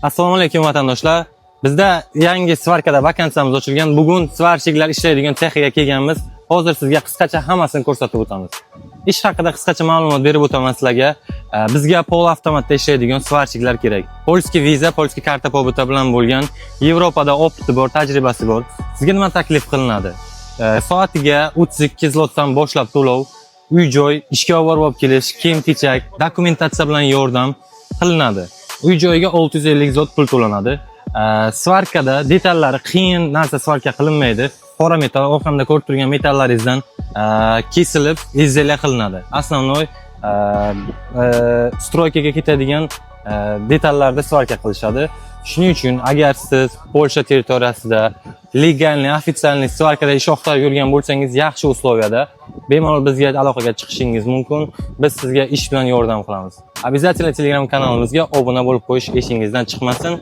Assalomu alaykum vatandoshlar. Bizda yangi svarkada vakansiyamiz ochilgan. Bugun svarshiklar ishlaydigan texga kelganmiz. Hozir sizga qisqacha hammasini ko'rsatib o'tamiz. Ish haqida qisqacha ma'lumot berib o'taman sizlarga. Bizga polavtomatda ishlaydigan svarshiklar kerak. Polskiy viza, polskiy karta pobyta bilan bo'lgan, Yevropada opti bor, tajribasi bor. Sizga nima taklif qilinadi? Soatiga 32 zlotdan boshlab to'lov, uy-joy, ishga olib kelish, kiyim-kechak, dokumentatsiya bilan yordam qilinadi. Uy-joyga 650 zlot pul to'lanadi. Svarkada detallari qiyin narsa svarka qilinmaydi. Qora metal, orqamda ko'rib turgan metallaringizdan kesilib, izolya qilinadi. Asosiy stroykaga ketadigan detallarda svarka qilishadi. Shuning uchun agar siz Polsha territoriyasida legalniy, ofitsialniy svarkada ish oqtarib yurgan bo'lsangiz, yaxshi usloviyada bemalol bizga aloqaga chiqishingiz mumkin. Biz sizga ish bilan yordam qilamiz. Обязательно Telegram kanalimizga obuna bo'lib qo'yish, eshingizdan chiqmasin.